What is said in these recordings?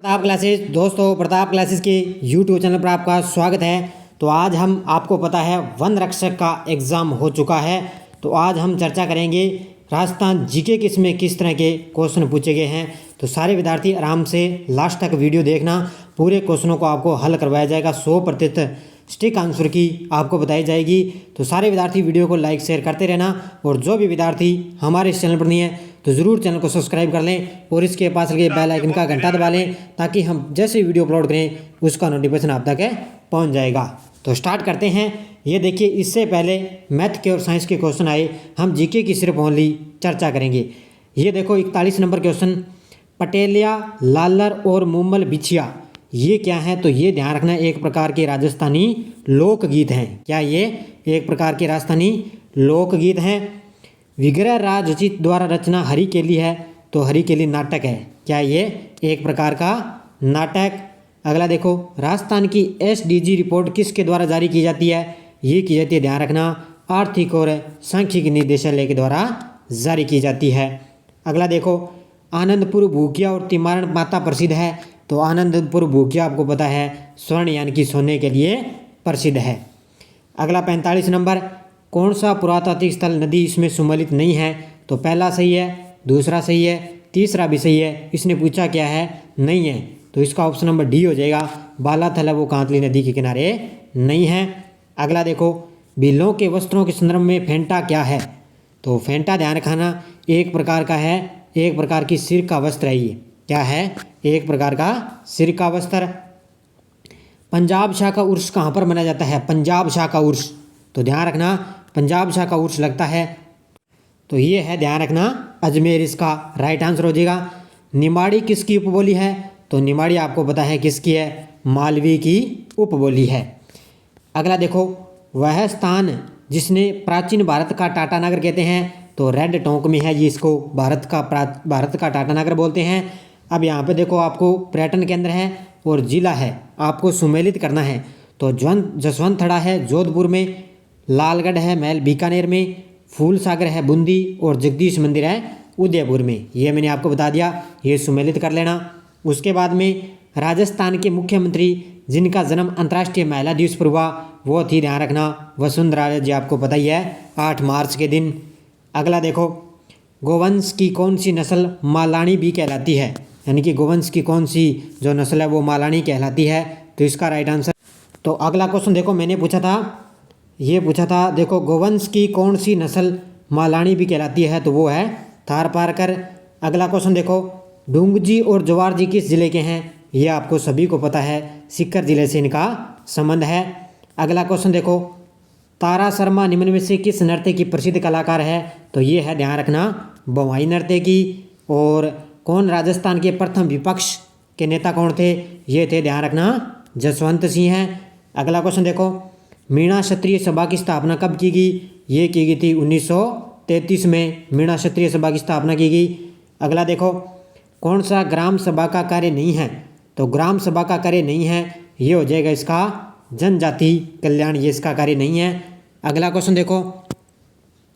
Pratap classes दोस्तों, Pratap classes के YouTube channel पर आपका स्वागत है। तो आज हम आपको पता है वन रक्षक का एग्ज़ाम हो चुका है। तो आज हम चर्चा करेंगे राजस्थान जीके के इसमें किस तरह के क्वेश्चन पूछे गए हैं। तो सारे विद्यार्थी आराम से लास्ट तक वीडियो देखना, पूरे क्वेश्चनों को आपको हल करवाया जाएगा। 100% स्टिक आंसर की आपको बताई जाएगी। तो सारे विद्यार्थी वीडियो को लाइक शेयर करते रहना, और जो भी विद्यार्थी हमारे इस चैनल पर नहीं है तो ज़रूर चैनल को सब्सक्राइब कर लें और इसके पास लगे बेल आइकन का घंटा दबा लें, ताकि हम जैसे वीडियो अपलोड करें उसका नोटिफिकेशन आप तक पहुंच जाएगा। तो स्टार्ट करते हैं। ये देखिए, इससे पहले मैथ के और साइंस के क्वेश्चन आए, हम जीके की सिर्फ ओनली चर्चा करेंगे। ये देखो 41 नंबर क्वेश्चन, पटेलिया, लालर और मुम्मल बिछिया ये क्या है। तो ये ध्यान रखना, एक प्रकार के राजस्थानी लोकगीत हैं। क्या ये एक प्रकार के राजस्थानी लोकगीत हैं। विग्रह राज रचित द्वारा रचना हरि के लिए है, तो हरि के लिए नाटक है। क्या ये एक प्रकार का नाटक। अगला देखो, राजस्थान की एसडीजी रिपोर्ट किसके द्वारा जारी की जाती है। ये की जाती है, ध्यान रखना, आर्थिक और सांख्यिकी निदेशालय के द्वारा जारी की जाती है। अगला देखो, आनंदपुर भूकिया और तिमारण माता प्रसिद्ध है। तो आनंदपुर भूकिया आपको पता है स्वर्ण यानी कि सोने के लिए प्रसिद्ध है। अगला 45 नंबर, कौन सा पुरातात्विक स्थल नदी इसमें सुमेलित नहीं है। तो पहला सही है, दूसरा सही है, तीसरा भी सही है। इसने पूछा क्या है, नहीं है, तो इसका ऑप्शन नंबर डी हो जाएगा। बालाथल है वो कांतली नदी के किनारे नहीं है। अगला देखो, भीलों के वस्त्रों के संदर्भ में फेंटा क्या है। तो फेंटा ध्यान रखना, एक प्रकार का है, एक प्रकार की सिर का वस्त्र है। ये क्या है, एक प्रकार का सिर का वस्त्र। पंजाब शाह का उर्स कहाँ पर मनाया जाता है। पंजाब शाह का उर्स, तो ध्यान रखना, पंजाब शाह का उर्स लगता है, तो ये है, ध्यान रखना, अजमेर इसका राइट आंसर हो जाएगा। निमाड़ी किसकी उपबोली है। तो निमाड़ी आपको पता है किसकी है, मालवी की उपबोली है। अगला देखो, वह स्थान जिसने प्राचीन भारत का टाटानगर कहते हैं। तो रेड टोंक में है, ये इसको भारत का टाटानगर बोलते हैं। अब यहाँ पे देखो, आपको पर्यटन केंद्र है और जिला है, आपको सुमेलित करना है। तो जसवंतथड़ा है जोधपुर में, लालगढ़ है महल बीकानेर में, फूल सागर है बूंदी, और जगदीश मंदिर है उदयपुर में। ये मैंने आपको बता दिया, ये सुमेलित कर लेना। उसके बाद में राजस्थान के मुख्यमंत्री जिनका जन्म अंतर्राष्ट्रीय महिला दिवस पर हुआ, वो थी, ध्यान रखना, वसुंधरा राजे जी, आपको पता ही है, 8 मार्च के दिन। अगला देखो, गोवंश की कौन सी नस्ल मालानी भी कहलाती है। यानी कि गोवंश की कौन सी जो नस्ल है वो मालानी कहलाती है। तो इसका राइट आंसर। तो अगला क्वेश्चन देखो, मैंने पूछा था, ये पूछा था, देखो, गोवंश की कौन सी नस्ल मालानी भी कहलाती है। तो वो है थारपारकर। अगला क्वेश्चन देखो, डूंगजी और जवार जी किस जिले के हैं। ये आपको सभी को पता है, सीकर जिले से इनका संबंध है। अगला क्वेश्चन देखो, तारा शर्मा निम्न में से किस नृत्य की प्रसिद्ध कलाकार है। तो ये है, ध्यान रखना, बवाई नृत्य की। और कौन राजस्थान के प्रथम विपक्ष के नेता कौन थे। ये थे, ध्यान रखना, जसवंत सिंह हैं। अगला क्वेश्चन देखो, मीणा क्षत्रिय सभा की स्थापना कब की गई। ये की गई थी 1933 में, मीणा क्षत्रिय सभा की स्थापना की गई। अगला देखो, कौन सा ग्राम सभा का कार्य नहीं है। तो ग्राम सभा का कार्य नहीं है, ये हो जाएगा इसका जनजाति कल्याण, ये इसका कार्य नहीं है। अगला क्वेश्चन देखो,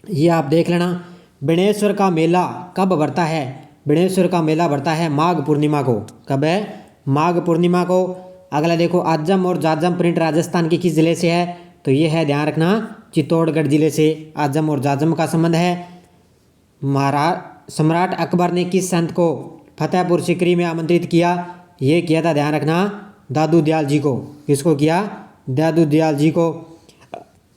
ये आप देख लेना, बिनेश्वर का मेला कब बढ़ता है। बिनेश्वर का मेला बढ़ता है माघ पूर्णिमा को। कब है, माघ पूर्णिमा को। अगला देखो, आजम और जाजम प्रिंट राजस्थान के किस जिले से है। तो ये है, ध्यान रखना, चित्तौड़गढ़ जिले से आजम और जाजम का संबंध है। सम्राट अकबर ने किस संत को फतेहपुर सीकरी में आमंत्रित किया। ये किया था, ध्यान रखना, दादू दयाल जी को। किसको किया, दादू दयाल जी को।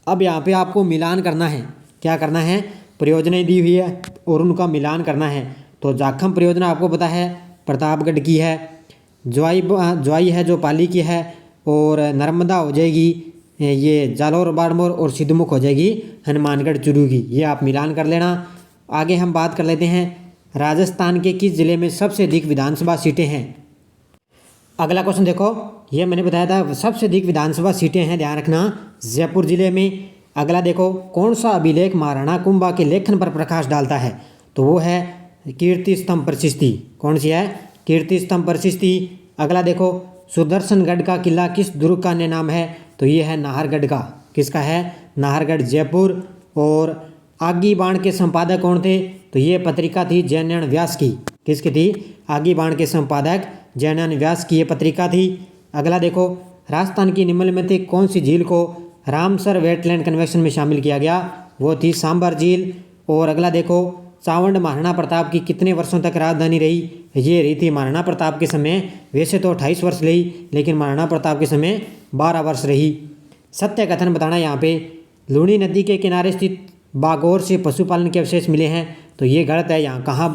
अब यहाँ पे आपको मिलान करना है। क्या करना है, परियोजनाएं दी हुई है और उनका मिलान करना है। तो जाखम परियोजना आपको पता है प्रतापगढ़ की है, ज्वाई है जो पाली की है, और नर्मदा हो जाएगी ये जालौर बाड़मेर, और सिद्धमुख हो जाएगी हनुमानगढ़ चुरू की। ये आप मिलान कर लेना। आगे हम बात कर लेते हैं, राजस्थान के किस जिले में सबसे अधिक विधानसभा सीटें हैं। अगला क्वेश्चन देखो, ये मैंने बताया था, सबसे अधिक विधानसभा सीटें हैं, ध्यान रखना, जयपुर जिले में। अगला देखो, कौन सा अभिलेख महाराणा कुंभा के लेखन पर प्रकाश डालता है। तो वो है कीर्ति स्तंभ प्रशस्ति। कौन सी है, कीर्ति स्तंभ प्रशस्ति। अगला देखो, सुदर्शनगढ़ का किला किस दुर्ग का नाम है। तो ये है नाहरगढ़ का। किसका है, नाहरगढ़, जयपुर। और आगी बाण के संपादक कौन थे। तो ये पत्रिका थी जयनारायण व्यास की। किसकी थी, आगी बाण के संपादक जैनन व्यास की ये पत्रिका थी। अगला देखो, राजस्थान की निम्नलिखित कौन सी झील को रामसर वेटलैंड कन्वेंशन में शामिल किया गया? वो थी सांबर झील। और अगला देखो, चावंड महाराणा प्रताप की कितने वर्षों तक राजधानी रही? ये रही थी महाराणा प्रताप के समय वैसे तो 28 वर्ष रही, लेकिन महाराणा प्रताप के समय 12 वर्ष रही। सत्य कथन बताना यहाँ पे, लूणी नदी के किनारे स्थित बागौर से पशुपालन के अवशेष मिले हैं, तो ये गलत है। यहाँ कहाँ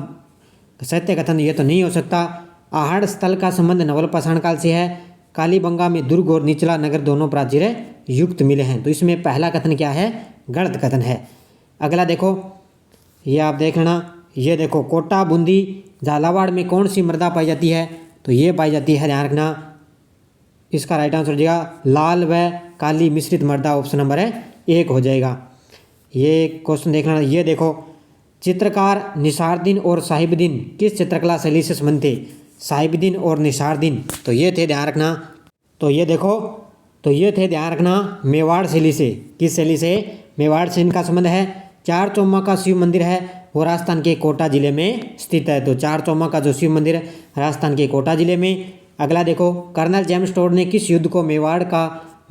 सत्य कथन, ये तो नहीं हो सकता। आहड़ स्थल का संबंध नवल पाषाण काल से है। कालीबंगा में दुर्ग और निचला नगर दोनों प्राचीर युक्त मिले हैं, तो इसमें पहला कथन क्या है? गलत कथन है। अगला देखो, ये आप देख लेना, ये देखो, कोटा, बूंदी, झालावाड़ में कौन सी मृदा पाई जाती है? तो ये पाई जाती है, ध्यान रखना, इसका राइट आंसर हो जाएगा लाल व काली मिश्रित मृदा, ऑप्शन नंबर 1 हो जाएगा। ये क्वेश्चन देख लेना। ये देखो, चित्रकार निसारुद्दीन और साहिबुद्दीन किस चित्रकला शैली से संबंधित थे? साहिबुद्दीन और निसारुद्दीन, तो ये थे, ध्यान रखना, तो ये देखो, तो ये थे, ध्यान रखना, मेवाड़ शैली से। किस शैली से? मेवाड़ से इनका संबंध है। चार चौमा का शिव मंदिर है वो राजस्थान के कोटा जिले में स्थित है, तो चार चौमा का जो शिव मंदिर है राजस्थान के कोटा जिले में। अगला देखो, कर्नल जेम्स टोड ने किस युद्ध को मेवाड़ का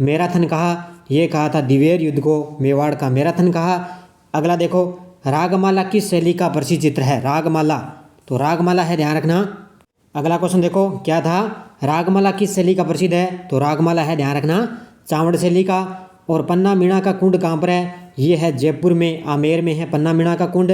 मैराथन कहा? ये कहा था दिवेर युद्ध को मेवाड़ का मैराथन कहा। अगला देखो, रागमाला किस शैली का प्रसिद्ध चित्र है? रागमाला, तो रागमाला है, ध्यान रखना। अगला क्वेश्चन देखो, क्या था? रागमाला किस शैली का प्रसिद्ध है? तो रागमाला है, ध्यान रखना, चावड़ शैली का। और पन्ना मीणा का कुंड कहाँ पर है? ये है जयपुर में, आमेर में है पन्ना मीणा का कुंड।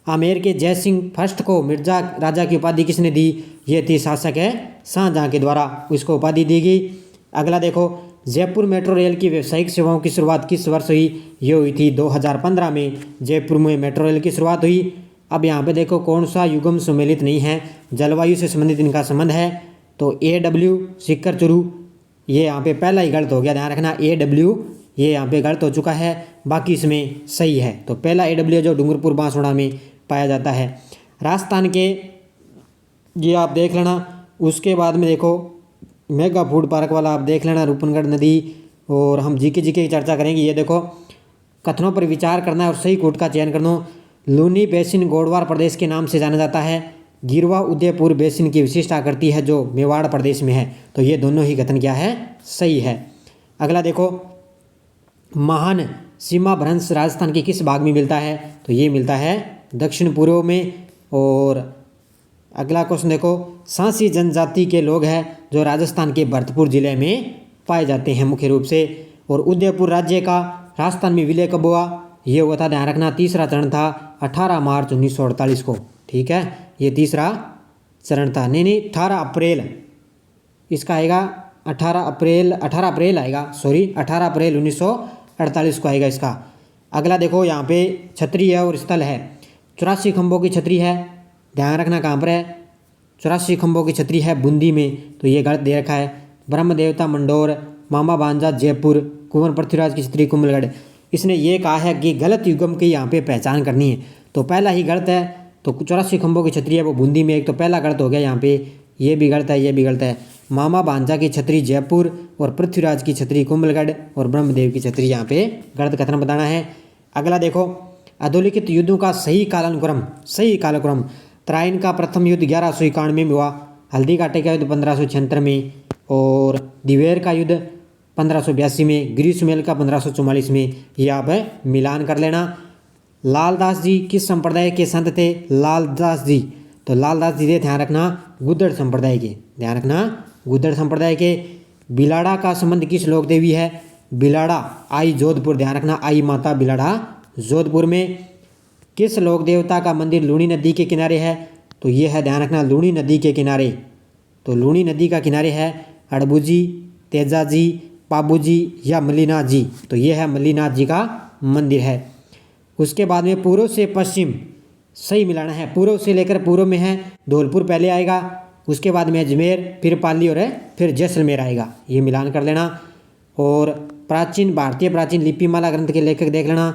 आमेर के जय सिंह फर्स्ट को मिर्जा राजा की उपाधि किसने दी? ये थी शासक है शाहजहाँ के द्वारा उसको उपाधि दी गई। अगला देखो, जयपुर मेट्रो रेल की व्यावसायिक सेवाओं की शुरुआत किस वर्ष हुई? ये हुई थी 2015 में, जयपुर में मेट्रो रेल की शुरुआत हुई। अब यहाँ पे देखो, कौन सा युग्म सुमेलित नहीं है? जलवायु से संबंधित इनका संबंध है, तो AW सिक्कर चुरू, ये यहाँ पे पहला ही गलत हो गया, ध्यान रखना, AW ये यहाँ पे गलत हो चुका है, बाकी इसमें सही है। तो पहला AW जो डूंगरपुर बांसवाड़ा में पाया जाता है राजस्थान के, ये आप देख लेना। उसके बाद में देखो, मेगा फूड पार्क वाला आप देख लेना, रूपनगढ़ नदी। और हम जीके की चर्चा करेंगे। ये देखो, कथनों पर विचार करना है और सही कोट का चयन करना। लूनी बेसिन गोडवार प्रदेश के नाम से जाना जाता है। गिरवा उदयपुर बेसिन की विशिष्ट आकृति है जो मेवाड़ प्रदेश में है, तो ये दोनों ही कथन क्या है? सही है। अगला देखो, महान सीमा भ्रंश राजस्थान के किस भाग में मिलता है? तो ये मिलता है दक्षिण पूर्व में। और अगला क्वेश्चन देखो, सांसी जनजाति के लोग हैं जो राजस्थान के भरतपुर जिले में पाए जाते हैं मुख्य रूप से। और उदयपुर राज्य का राजस्थान में विलय कब हुआ? ये हुआ था, ध्यान रखना, तीसरा चरण था 18 मार्च 1948 को, ठीक है, ये तीसरा चरण था। नहीं 18 अप्रैल इसका आएगा, 18 अप्रैल आएगा, 18 अप्रैल 1948 को आएगा इसका। अगला देखो, यहाँ पे छतरी है और स्थल है, 84 खंभों की छतरी है, ध्यान रखना कहाँ पर है? 84 खंभों की छतरी है बूंदी में, तो ये गलत दे रखा है। ब्रह्म देवता मंडोर, मामा बांजा जयपुर, कुंवर पृथ्वीराज की छतरी कुंभलगढ़। इसने ये कहा है कि गलत युग्म की यहाँ पे पहचान करनी है, तो पहला ही गलत है। तो 84 खंभों की छतरी है वो बूंदी में, एक तो पहला गलत हो गया यहाँ पे, ये भी गलत है, ये भी गलत है। मामा बांजा की छतरी जयपुर और पृथ्वीराज की छतरी कुंभलगढ़ और ब्रह्मदेव की छतरी यहाँ पे गलत कथन बताना है। अगला देखो, अधोलिखित युद्धों का सही कालक्रम। तराइन का प्रथम युद्ध 1191 में हुआ, हल्दी घाटी का युद्ध 1576 में, और दिवेर का युद्ध 1582 में, ग्रीष्मेल का 1544 में। ये आप मिलान कर लेना। लालदास जी किस संप्रदाय के संत थे? लालदास जी, तो लालदास जी थे, ध्यान रखना, गुद्दड़ संप्रदाय के, ध्यान रखना, गुद्दड़ संप्रदाय के। बिलाड़ा का संबंध किस लोक देवी है? बिलाड़ा आई जोधपुर, ध्यान रखना, आई माता बिलाड़ा जोधपुर में। किस लोक देवता का मंदिर लूणी नदी के किनारे है? तो ये है, ध्यान रखना, लूणी नदी के किनारे, तो लूणी नदी का किनारे है अड़बूजी, तेजाजी, पाबूजी या मल्लीनाथ जी, तो ये है मल्लीनाथ जी का मंदिर है। उसके बाद में पूर्व से पश्चिम सही मिलाना है, पूर्व से लेकर पूर्व में है धौलपुर पहले आएगा, उसके बाद में अजमेर, फिर पाली और फिर जैसलमेर आएगा, ये मिलान कर लेना। और भारतीय प्राचीन लिपिमाला ग्रंथ के लेखक देख लेना।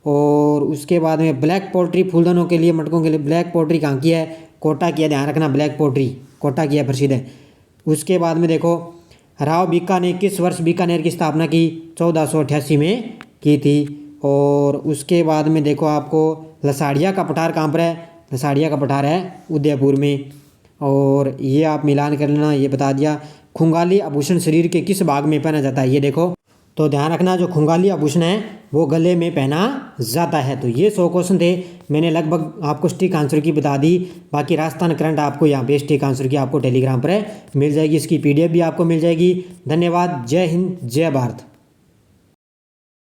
और उसके बाद में ब्लैक पोट्री, फूलदानों के लिए, मटकों के लिए ब्लैक पोट्री कहाँ की है? कोटा की है, ध्यान रखना, ब्लैक पोट्री कोटा की है, प्रसिद्ध है। उसके बाद में देखो, राव बीका ने किस वर्ष बीकानेर की स्थापना की? 1488 में की थी। और उसके बाद में देखो, आपको लसाड़िया का पठार कहाँ पर है? लसाड़िया का पठार है उदयपुर में। और ये आप मिलान कर लेना। ये बता दिया। खुंगाली आभूषण शरीर के किस भाग में पहना जाता है, ये देखो। तो ध्यान रखना, जो खुंगाली आभूषण है वो गले में पहना जाता है। तो ये 100 क्वेश्चन थे। मैंने लगभग आपको सटीक आंसर की बता दी। बाकी राजस्थान करंट आपको यहाँ पे सटीक आंसर की आपको टेलीग्राम पर मिल जाएगी। इसकी PDF भी आपको मिल जाएगी। धन्यवाद। जय हिंद, जय भारत।